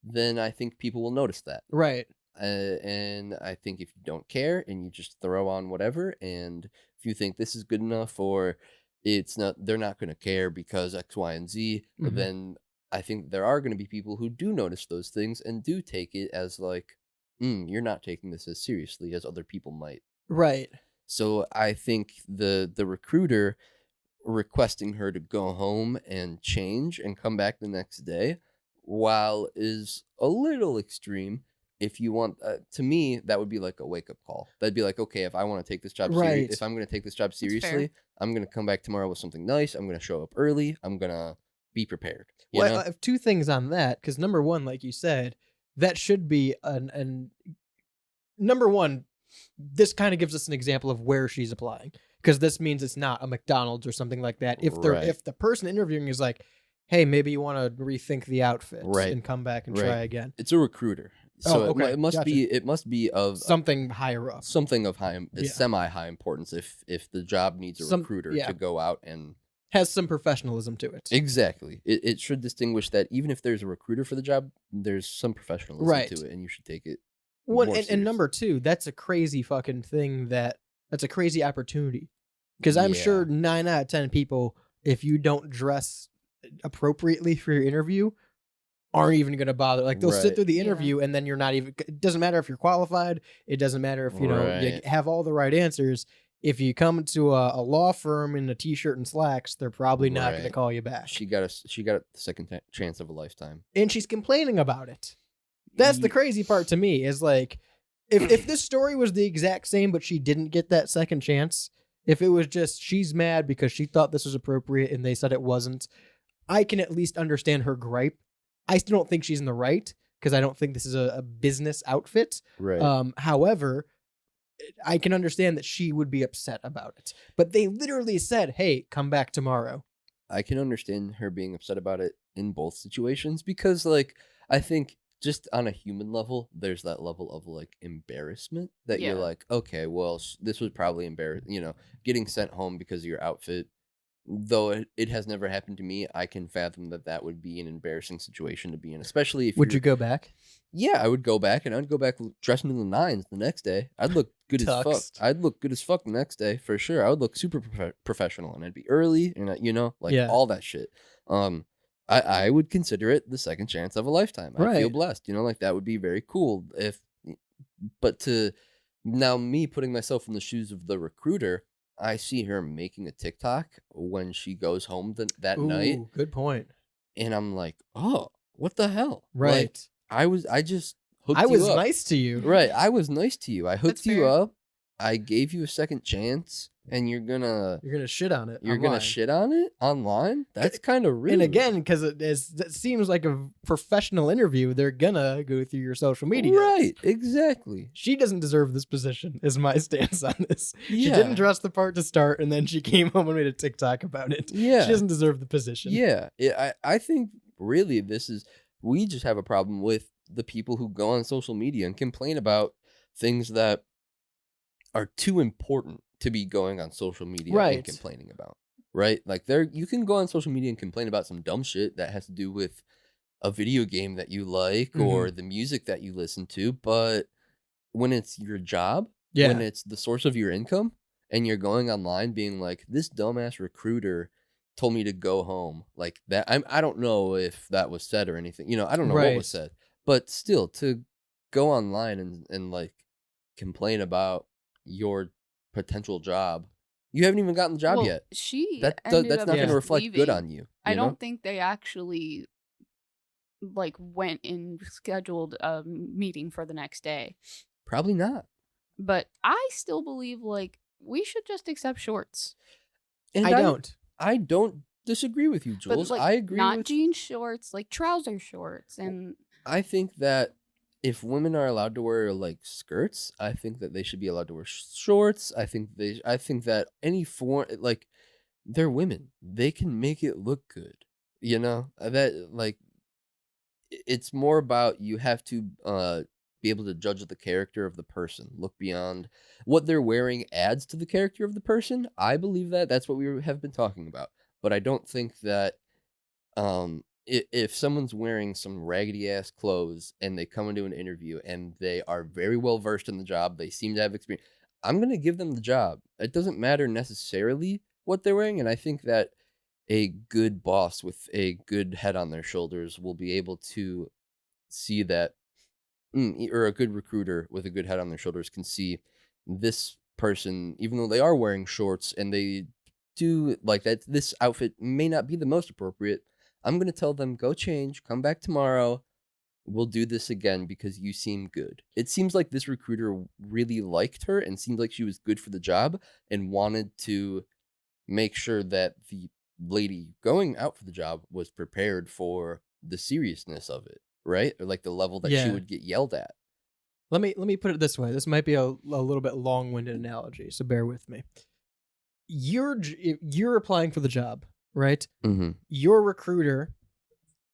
then I think people will notice that. Right. And I think if you don't care and you just throw on whatever, and if you think this is good enough or it's not, they're not going to care because X, Y, and Z, then I think there are going to be people who do notice those things and do take it as like, you're not taking this as seriously as other people might. Right. So I think the recruiter requesting her to go home and change and come back the next day, while is a little extreme. If you want, to me, that would be like a wake-up call. That'd be like, okay, if I want to take this job right. if I'm going to take this job seriously, I'm going to come back tomorrow with something nice. I'm going to show up early. I'm going to be prepared. Well, I have 2 things on that, because number 1, like you said, that should be an number 1, this kind of gives us an example of where she's applying, because this means it's not a McDonald's or something like that. If if the person interviewing is like, hey, maybe you want to rethink the outfit and come back and try again. It's a recruiter. So okay. it must be of something higher up. Something of semi-high importance if the job needs a recruiter to go out and has some professionalism to it. Exactly. It should distinguish that even if there's a recruiter for the job, there's some professionalism to it, and you should take it. And number 2, that's a crazy fucking thing. That's a crazy opportunity, because I'm sure 9 out of 10 people, if you don't dress appropriately for your interview, aren't even going to bother. Like, they'll sit through the interview and then you're not even. It doesn't matter if you're qualified. It doesn't matter if you have all the right answers. If you come to a law firm in a t-shirt and slacks, they're probably not going to call you back. She got the second chance of a lifetime, and she's complaining about it. That's the crazy part to me. Is like, if this story was the exact same, but she didn't get that second chance, if it was just she's mad because she thought this was appropriate and they said it wasn't, I can at least understand her gripe. I still don't think she's in the right, because I don't think this is a business outfit. Right. However, I can understand that she would be upset about it. But they literally said, hey, come back tomorrow. I can understand her being upset about it in both situations, because, like, I think just on a human level, there's that level of, like, embarrassment that you're like, okay, well, this was probably embarrassing. Getting sent home because of your outfit, though it has never happened to me, I can fathom that would be an embarrassing situation to be in, especially if Would you go back? Yeah, I would go back, and I'd go back dressing in the 9s the next day. I'd look good as fuck. I'd look good as fuck the next day, for sure. I would look super professional, and I'd be early, and all that shit. I would consider it the second chance of a lifetime. I feel blessed, that would be very cool. But to now me putting myself in the shoes of the recruiter, I see her making a TikTok when she goes home that night. Good point. And I'm like, oh, what the hell? Right. Like, I just hooked you up. I was nice to you. Right. I was nice to you. I hooked That's you fair. up. I gave you a second chance. and you're gonna shit on it. You're online. gonna shit on it online? That's kind of rude. And again, because it seems like a professional interview, they're gonna go through your social media. Right, exactly. She doesn't deserve this position, is my stance on this. She Yeah. didn't dress the part to start, and then she came home and made a TikTok about it. Yeah. She doesn't deserve the position. Yeah, I think really we just have a problem with the people who go on social media and complain about things that are too important to be going on social media and complaining about. Right? Like you can go on social media and complain about some dumb shit that has to do with a video game that you like or the music that you listen to, but when it's your job, when it's the source of your income, and you're going online being like, this dumbass recruiter told me to go home, like that. I don't know if that was said or anything. You know, I don't know what was said, but still, to go online and like complain about your potential job, you haven't even gotten the job yet. That's not going to reflect good on you. I don't think they actually like went and scheduled a meeting for the next day. Probably not. But I still believe like we should just accept shorts. And I don't disagree with you, Jules. But, like, I agree not with jean shorts, like trouser shorts. And I think that if women are allowed to wear like skirts, I think that they should be allowed to wear shorts. I think that any form, like, they're women. They can make it look good. You know? That, like, it's more about you have to be able to judge the character of the person. Look beyond what they're wearing adds to the character of the person. I believe that. That's what we have been talking about. But I don't think that if someone's wearing some raggedy ass clothes and they come into an interview and they are very well versed in the job, they seem to have experience, I'm going to give them the job. It doesn't matter necessarily what they're wearing. And I think that a good boss with a good head on their shoulders will be able to see that, or a good recruiter with a good head on their shoulders can see this person, even though they are wearing shorts and they do like that, this outfit may not be the most appropriate. I'm going to tell them, go change, come back tomorrow. We'll do this again because you seem good. It seems like this recruiter really liked her and seemed like she was good for the job and wanted to make sure that the lady going out for the job was prepared for the seriousness of it, right? Or like the level that she would get yelled at. Let me put it this way. This might be a little bit long-winded analogy, so bear with me. You're applying for the job, right? Mm-hmm. Your recruiter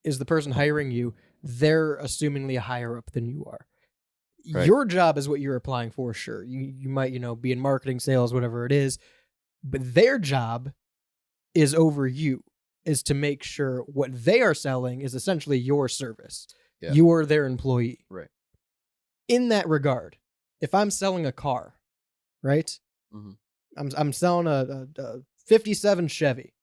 is the person hiring you. They're assumingly higher up than you are. Right. Your job is what you're applying for, sure. You might, be in marketing, sales, whatever it is, but their job is over you, is to make sure what they are selling is essentially your service. Yeah. You are their employee. Right. In that regard, if I'm selling a car, right? Mm-hmm. I'm selling a 57 Chevy,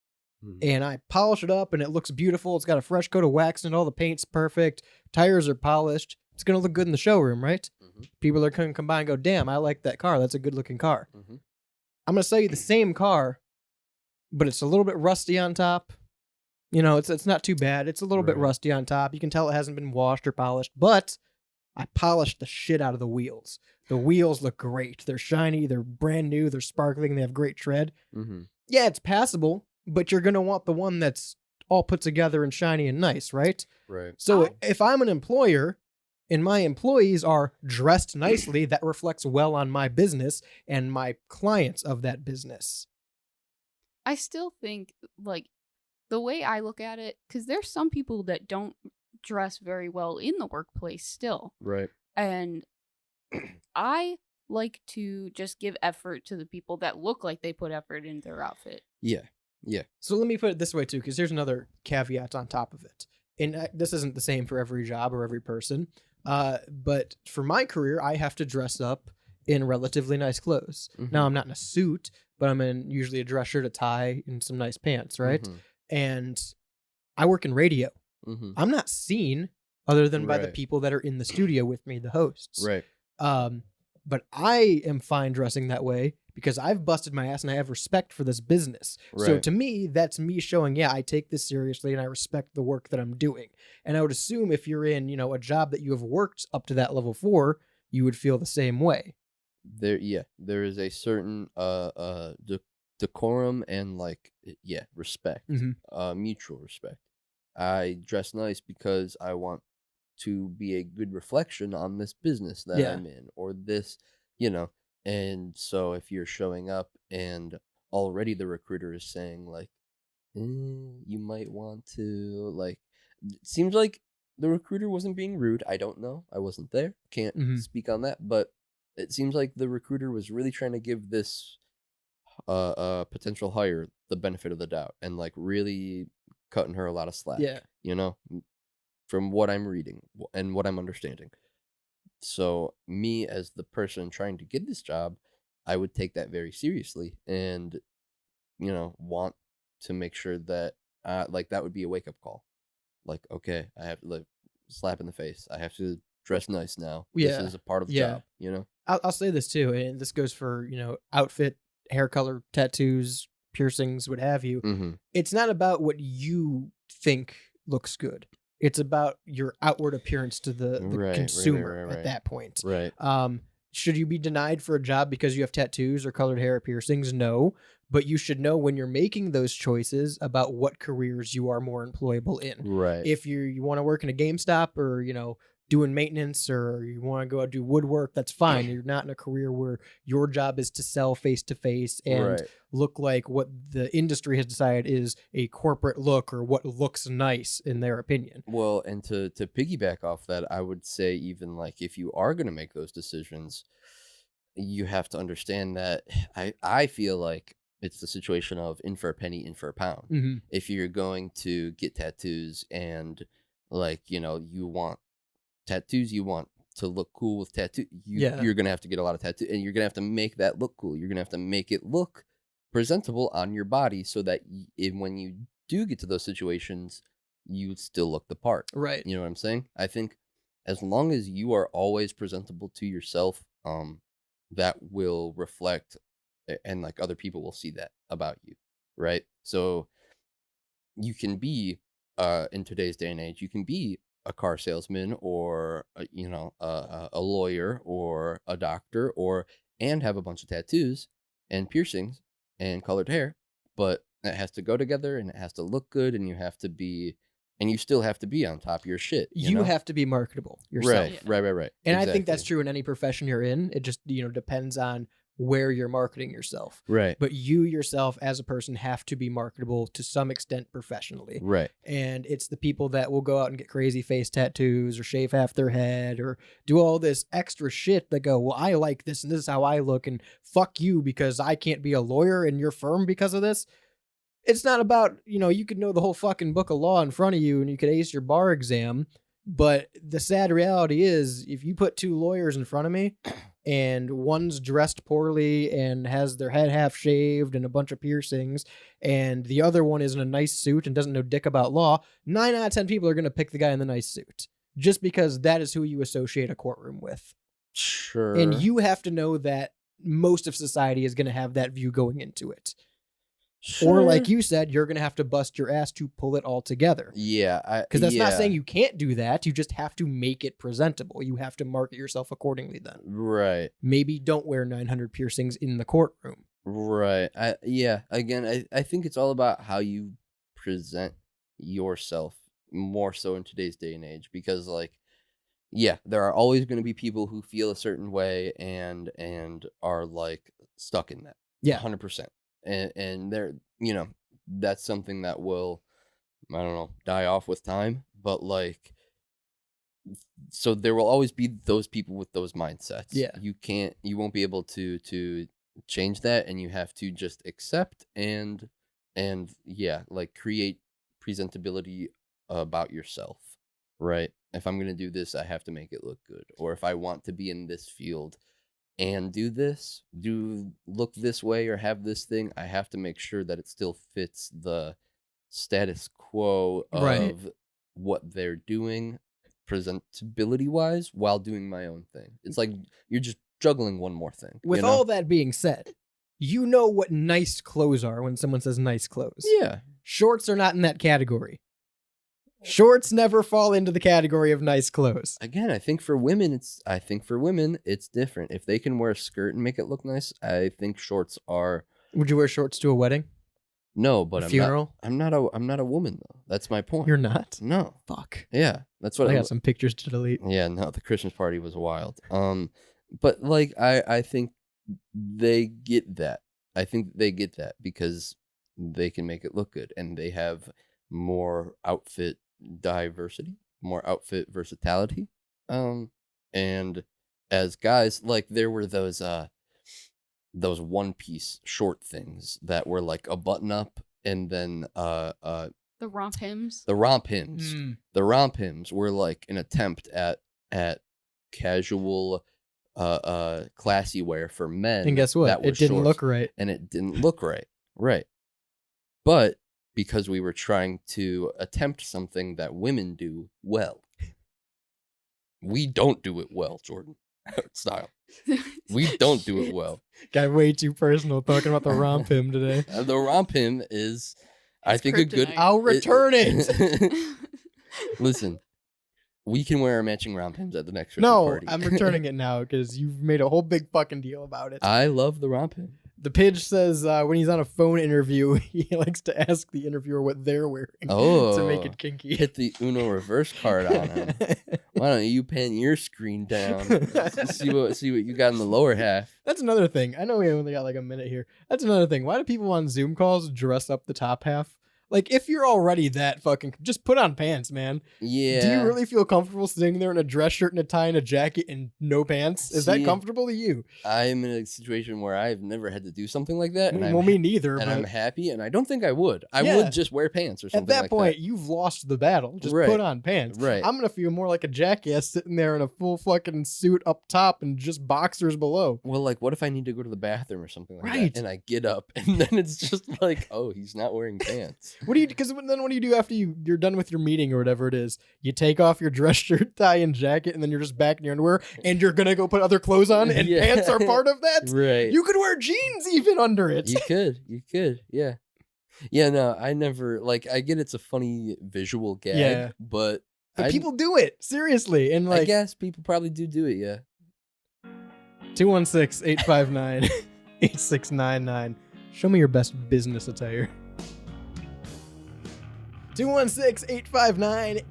and I polish it up and it looks beautiful. It's got a fresh coat of wax and all the paint's perfect. Tires are polished. It's going to look good in the showroom, right? Mm-hmm. People are going to come by and go, damn, I like that car. That's a good looking car. Mm-hmm. I'm going to sell you the same car, but it's a little bit rusty on top. It's not too bad. It's a little bit rusty on top. You can tell it hasn't been washed or polished, but I polished the shit out of the wheels. The wheels look great. They're shiny. They're brand new. They're sparkling. They have great tread. Mm-hmm. Yeah, it's passable, but you're going to want the one that's all put together and shiny and nice, right? Right. So if I'm an employer and my employees are dressed nicely, that reflects well on my business and my clients of that business. I still think, like, the way I look at it, because there's some people that don't dress very well in the workplace still. Right. And I like to just give effort to the people that look like they put effort in their outfit. Yeah. Yeah. So let me put it this way, too, because there's another caveat on top of it. And this isn't the same for every job or every person. But for my career, I have to dress up in relatively nice clothes. Mm-hmm. Now, I'm not in a suit, but I'm in usually a dress shirt, a tie, and some nice pants, right? Mm-hmm. And I work in radio. Mm-hmm. I'm not seen other than by the people that are in the studio with me, the hosts. Right. But I am fine dressing that way because I've busted my ass and I have respect for this business. Right. So to me, that's me showing, I take this seriously and I respect the work that I'm doing. And I would assume if you're in, a job that you have worked up to that level for, you would feel the same way. there is a certain decorum and respect, mutual respect. I dress nice because I want to be a good reflection on this business that Yeah. I'm in, or this, you know. And so if you're showing up and already the recruiter is saying like, you might want to it seems like the recruiter wasn't being rude. I don't know. I wasn't there. Can't speak on that, but it seems like the recruiter was really trying to give this potential hire the benefit of the doubt and like really cutting her a lot of slack. Yeah. From what I'm reading and what I'm understanding. So me as the person trying to get this job, I would take that very seriously and want to make sure that that would be a wake up call. Like, okay, I have to slap in the face. I have to dress nice now. Yeah. This is a part of the Yeah. job, I'll say this too, and this goes for, outfit, hair color, tattoos, piercings, what have you. Mm-hmm. It's not about what you think looks good. It's about your outward appearance to the consumer right. at that point. Right. Should you be denied for a job because you have tattoos or colored hair or piercings? No. But you should know when you're making those choices about what careers you are more employable in. Right. If you want to work in a GameStop or, doing maintenance, or you want to go out do woodwork, that's fine. You're not in a career where your job is to sell face to face and look like what the industry has decided is a corporate look or what looks nice in their opinion. Well, and to piggyback off that, I would say even like if you are going to make those decisions, you have to understand that I feel like it's the situation of in for a penny, in for a pound. Mm-hmm. If you're going to get tattoos and you want tattoos, you want to look cool with tattoo, you're gonna have to get a lot of tattoo, and you're gonna have to make that look cool. You're gonna have to make it look presentable on your body so that when you do get to those situations, you still look the part. Right. You know what I'm saying? I think as long as you are always presentable to yourself, that will reflect, and like other people will see that about you, right? So you can be in today's day and age, you can be a car salesman or a lawyer or a doctor and have a bunch of tattoos and piercings and colored hair, but it has to go together and it has to look good, and you still have to be on top of your shit. You have to be marketable yourself. Right. And I think that's true in any profession you're in. It just depends on where you're marketing yourself. Right. But you yourself as a person have to be marketable to some extent professionally. Right. And it's the people that will go out and get crazy face tattoos or shave half their head or do all this extra shit that go, well, I like this and this is how I look, and fuck you because I can't be a lawyer in your firm because of this. It's not about, you could know the whole fucking book of law in front of you and you could ace your bar exam. But the sad reality is if you put two lawyers in front of me and one's dressed poorly and has their head half shaved and a bunch of piercings, and the other one is in a nice suit and doesn't know dick about law, 9 out of 10 people are going to pick the guy in the nice suit just because that is who you associate a courtroom with. Sure. And you have to know that most of society is going to have that view going into it. Sure. Or like you said, you're going to have to bust your ass to pull it all together. Yeah. Because that's not saying you can't do that. You just have to make it presentable. You have to market yourself accordingly then. Right. Maybe don't wear 900 piercings in the courtroom. Right. Again, I think it's all about how you present yourself more so in today's day and age. Because there are always going to be people who feel a certain way and are stuck in that. Yeah. 100%. And they're, that's something that will, I don't know, die off with time. But so there will always be those people with those mindsets. Yeah. You won't be able to change that, and you have to just accept and create presentability about yourself, right? If I'm going to do this, I have to make it look good. Or if I want to be in this field and look this way or have this thing, I have to make sure that it still fits the status quo of what they're doing presentability wise while doing my own thing. It's like you're just juggling one more thing. With all that being said, you know what nice clothes are when someone says nice clothes. Yeah. Shorts are not in that category. Shorts never fall into the category of nice clothes. Again, I think for women it's different. If they can wear a skirt and make it look nice, I think shorts are. Would you wear shorts to a wedding? No, but A funeral? I'm not a woman though. That's my point. You're not? No. Fuck. Yeah, that's what I got some pictures to delete. Yeah, no, the Christmas party was wild. But like I think they get that. I think they get that because they can make it look good and they have more outfit diversity, more outfit versatility. And as guys, like there were those one piece short things that were like a button up and then The romp hymns. the romp hymns. The romp hymns were like an attempt at casual classy wear for men. And guess what? that were It didn't shorts. look right. And it didn't look right. Right. But because we were trying to attempt something that women do well. We don't do it well, Jordan. Style. We don't do it well. Got way too personal talking about the romp hymn today. The romp hymn is, I think, a good. kryptonite. I'll return it. Listen, we can wear our matching romp hymns at the next Christmas No, party. I'm returning it now because you've made a whole big fucking deal about it. I love the romp hymn. The Pidge says when he's on a phone interview, he likes to ask the interviewer what they're wearing to make it kinky. Hit the Uno reverse card on him. Why don't you pan your screen down? see what you got in the lower half. That's another thing. I know we only got like a minute here. That's another thing. Why do people on Zoom calls dress up the top half? Like, if you're already that fucking... Just put on pants, man. Yeah. Do you really feel comfortable sitting there in a dress shirt and a tie and a jacket and no pants? Is that See, comfortable to you? I'm in a situation where I've never had to do something like that. And Well, me neither. And but I'm happy, and I don't think I would. I Yeah. would just wear pants or something at that like point, that. you've lost the battle. Just Right. put on pants. Right. I'm going to feel more like a jackass sitting there in a full fucking suit up top and just boxers below. Well, like, what if I need to go to the bathroom or something like Right. that? And I get up, and then it's just like, oh, he's not wearing pants. What do you? Because then what do you do after you're done with your meeting or whatever it is? You take off your dress shirt, tie, and jacket, and then you're just back in your underwear, and you're gonna go put other clothes on, and Yeah. pants are part of that. Right. You could wear jeans even under it. You could, yeah. Yeah, no, I never, like, I get it's a funny visual gag, Yeah. but But people do it seriously, and I like guess people probably do it, yeah. 216-859-8699. Show me your best business attire.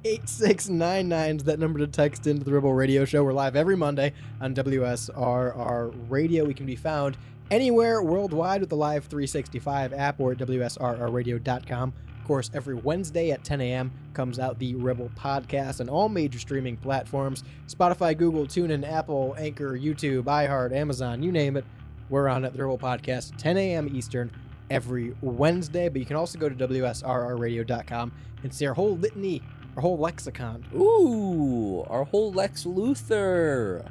216-859-8699 is that number to text into the Rebel Radio Show. We're live every Monday on WSRR Radio. We can be found anywhere worldwide with the Live 365 app or at WSRRradio.com. Of course, every Wednesday at 10 a.m. comes out the Rebel Podcast on all major streaming platforms. Spotify, Google, TuneIn, Apple, Anchor, YouTube, iHeart, Amazon, you name it. We're on at the Rebel Podcast, 10 a.m. Eastern every Wednesday. But you can also go to WSRRradio.com and see our whole litany, our whole lexicon. Ooh, our whole Lex Luthor.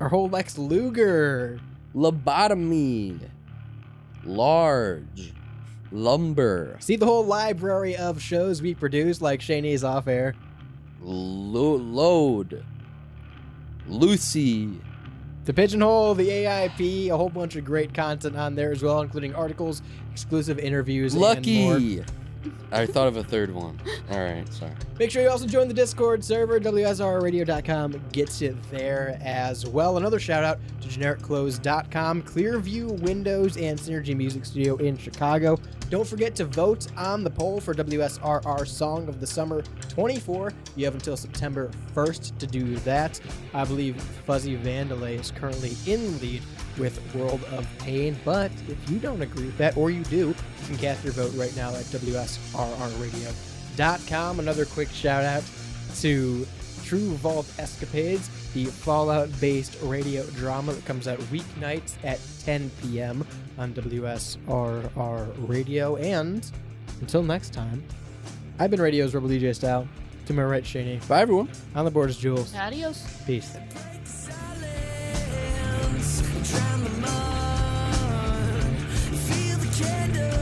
Our whole Lex Luger. Lobotomy. Large. Lumber. See the whole library of shows we produce, like Shani's Off Air. Load. Lucy. To Pigeonhole, the AIP, a whole bunch of great content on there as well, including articles, exclusive interviews, and more. Lucky. I thought of a third one. All right, sorry. Make sure you also join the Discord server. WSRRadio.com gets you there as well. Another shout out to GenericClothes.com, Clearview Windows and Synergy Music Studio in Chicago. Don't forget to vote on the poll for WSRR Song of the Summer 24. You have until September 1st to do that. I believe Fuzzy Vandalay is currently in the lead with World of Pain, but if you don't agree with that, or you do, you can cast your vote right now at WSRRradio.com. Another quick shout out to True Vault Escapades, the Fallout-based radio drama that comes out weeknights at 10 p.m. on WSRR Radio. And until next time, I've been Radio's Rebel DJ Style. To my right, Shani. Bye, everyone. On the board is Jules. Adios. Peace. Feel the candle